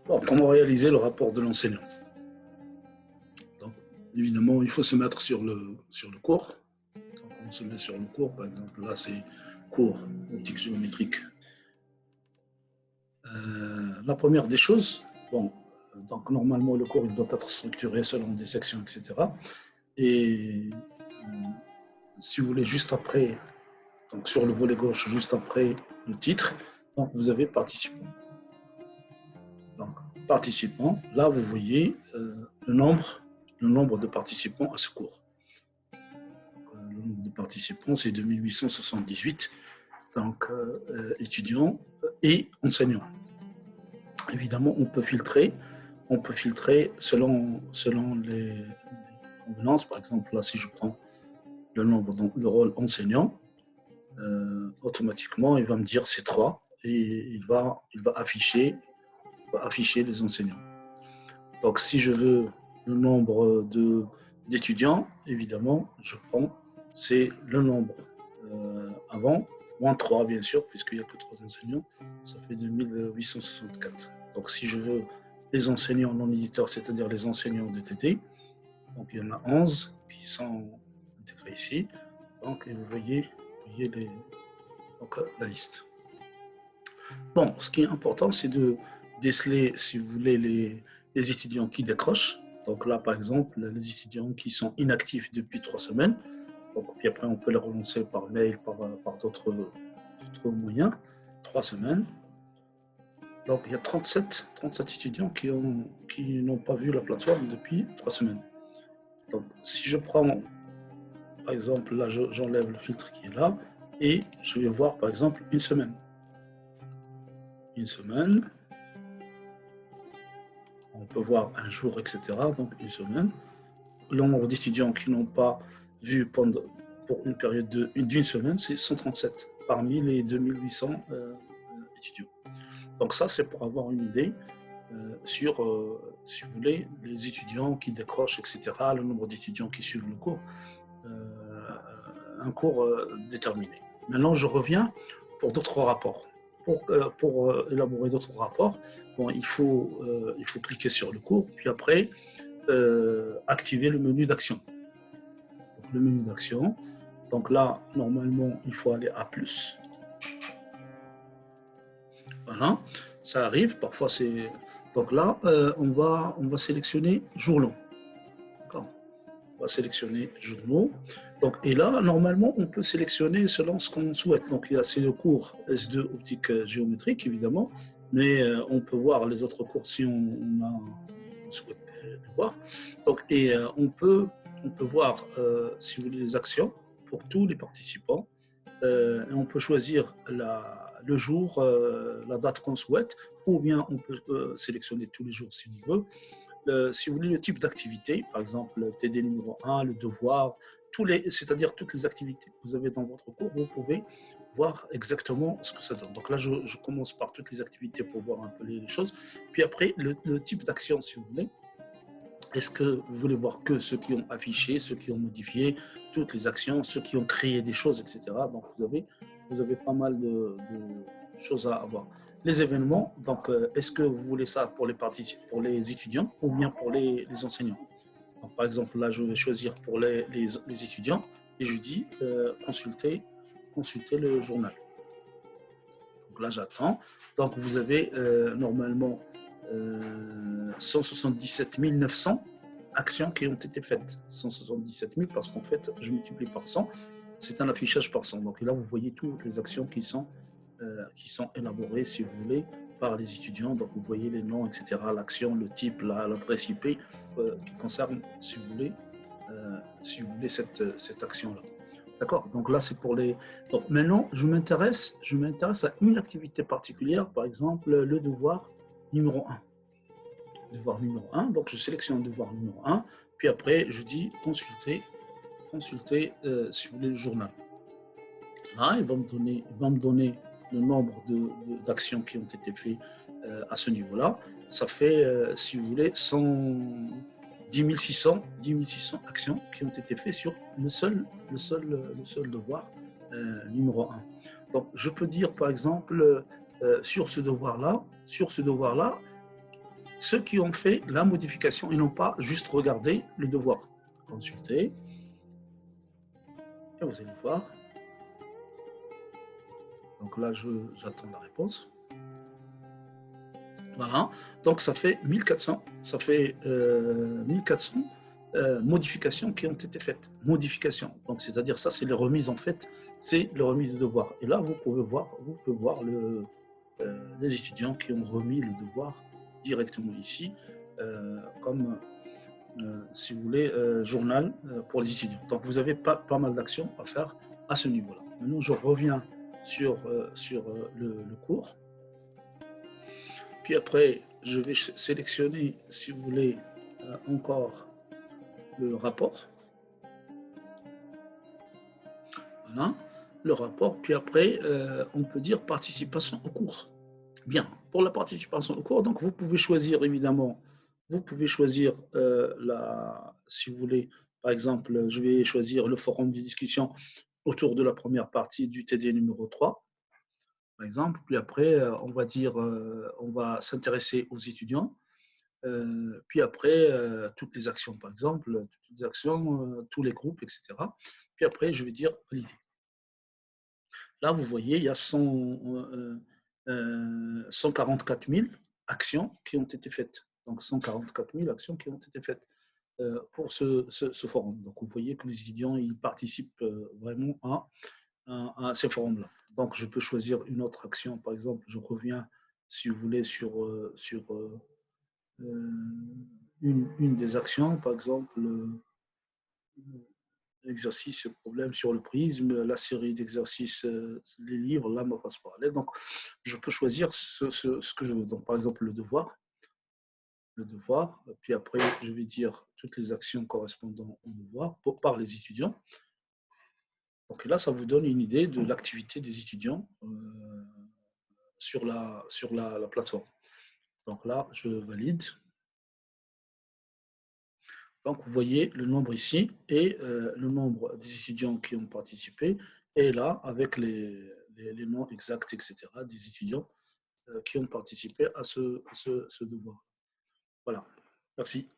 Bon, comment réaliser le rapport de l'enseignant? Donc, évidemment, il faut se mettre sur le cours. Donc, on se met sur le cours, par exemple, là, c'est cours optique géométrique. La première des choses, bon, donc normalement, le cours il doit être structuré selon des sections, etc. Et si vous voulez, juste après, donc sur le volet gauche, juste après le titre, donc vous avez participants. Donc, participants, là, vous voyez le nombre de participants à ce cours. Le nombre de participants, c'est 2878, donc étudiants et enseignants. Évidemment, on peut filtrer selon les convenances. Par exemple, là, si je prends le nombre, donc le rôle enseignant, automatiquement, il va me dire c'est 3 et il va afficher les enseignants. Donc, si je veux le nombre d'étudiants, évidemment, je prends, c'est le nombre avant, moins 3, bien sûr, puisqu'il n'y a que 3 enseignants, ça fait 2864. Donc, si je veux les enseignants non éditeurs, c'est-à-dire les enseignants de TT, donc il y en a 11 qui sont intégrés ici. Donc, et vous voyez donc, la liste. Bon, ce qui est important, c'est de déceler, si vous voulez, les étudiants qui décrochent. Donc là, par exemple, les étudiants qui sont inactifs depuis 3 semaines. Donc, puis après, on peut les relancer par mail, par d'autres moyens. 3 semaines. Donc, il y a 37 étudiants qui n'ont pas vu la plateforme depuis 3 semaines. Donc, si je prends, par exemple, là, j'enlève le filtre qui est là, et je vais voir, par exemple, une semaine. Une semaine. On peut voir un jour, etc. Donc, une semaine. Le nombre d'étudiants qui n'ont pas vu pour une période d'une semaine, c'est 137 parmi les 2800 étudiants. Donc ça, c'est pour avoir une idée sur, si vous voulez, les étudiants qui décrochent, etc., le nombre d'étudiants qui suivent le cours, un cours déterminé. Maintenant, je reviens pour d'autres rapports. Pour élaborer d'autres rapports, bon, il faut cliquer sur le cours, puis après, activer le menu d'action. Le menu d'action. Donc là, normalement, il faut aller à plus. Voilà, ça arrive. Parfois, c'est. Donc là, on va sélectionner jour long. D'accord. On va sélectionner journaux. Donc, et là, normalement, on peut sélectionner selon ce qu'on souhaite. Donc, c'est le cours S2 optique géométrique, évidemment, mais on peut voir les autres cours si on souhaite les voir. Donc, et on peut voir, si vous voulez, les actions pour tous les participants. Et on peut choisir le jour, la date qu'on souhaite, ou bien on peut sélectionner tous les jours si on veut. Si vous voulez le type d'activité, par exemple le TD numéro 1, le devoir, c'est-à-dire toutes les activités que vous avez dans votre cours, vous pouvez voir exactement ce que ça donne. Donc là, je commence par toutes les activités pour voir un peu les choses. Puis après, le type d'action, si vous voulez. Est-ce que vous voulez voir que ceux qui ont affiché, ceux qui ont modifié, toutes les actions, ceux qui ont créé des choses, etc. Donc, vous avez pas mal de choses à avoir. Les événements, donc, est-ce que vous voulez ça pour les étudiants ou bien pour les enseignants? Donc, par exemple, là, je vais choisir pour les étudiants et je dis consulter le journal. Donc là, j'attends. Donc, vous avez normalement 177 900 actions qui ont été faites. 177 000 parce qu'en fait, je multiplie par 100. C'est un affichage par 100. Donc là, vous voyez toutes les actions qui sont élaborées, si vous voulez, par les étudiants. Donc vous voyez les noms, etc., l'action, le type, l'adresse IP qui concerne, si vous voulez, cette action-là. D'accord. Donc là, c'est pour les. Donc maintenant, je m'intéresse à une activité particulière, par exemple, le devoir numéro 1. Devoir numéro 1. Donc je sélectionne devoir numéro 1. Puis après, je dis consulter si vous voulez, le journal. Là, il va me donner le nombre d'actions qui ont été faites à ce niveau-là. Ça fait, si vous voulez, 10 600 actions qui ont été faites sur le seul devoir numéro 1. Donc, je peux dire, par exemple, sur ce devoir-là, ceux qui ont fait la modification et non pas juste regarder le devoir. Consulter. Et vous allez voir. Donc là, j'attends la réponse. Voilà. Donc ça fait 1400. Ça fait 1400 modifications qui ont été faites. Modifications. Donc c'est-à-dire ça, c'est les remises en fait. C'est les remises de devoir. Et là, vous pouvez voir les étudiants qui ont remis le devoir directement ici, comme si vous voulez, journal pour les étudiants. Donc vous avez pas mal d'actions à faire à ce niveau-là. Maintenant, je reviens sur le cours. Puis après, je vais sélectionner, si vous voulez, encore le rapport. Voilà, le rapport. Puis après, on peut dire participation au cours. Bien, pour la participation au cours, donc vous pouvez choisir évidemment, vous pouvez choisir si vous voulez, par exemple, je vais choisir le forum de discussion autour de la première partie du TD numéro 3, par exemple. Puis après, on va dire, on va s'intéresser aux étudiants. Puis après, toutes les actions, par exemple, toutes les actions, tous les groupes, etc. Puis après, je vais dire valider. Là, vous voyez, il y a 144 000 actions qui ont été faites. Donc, 144 000 actions qui ont été faites pour ce forum. Donc, vous voyez que les étudiants, ils participent vraiment à ces forums-là. Donc, je peux choisir une autre action. Par exemple, je reviens, si vous voulez, sur une des actions, par exemple, l'exercice problème sur le prisme, la série d'exercices, les livres, là, ma passe parallèle. Donc, je peux choisir ce que je veux. Donc, par exemple, le devoir, puis après, je vais dire toutes les actions correspondant au devoir par les étudiants. Donc là, ça vous donne une idée de l'activité des étudiants sur la plateforme. Donc là, je valide. Donc, vous voyez le nombre ici et le nombre des étudiants qui ont participé. Et là, avec les noms exacts, etc., des étudiants qui ont participé à ce devoir. Voilà. Merci.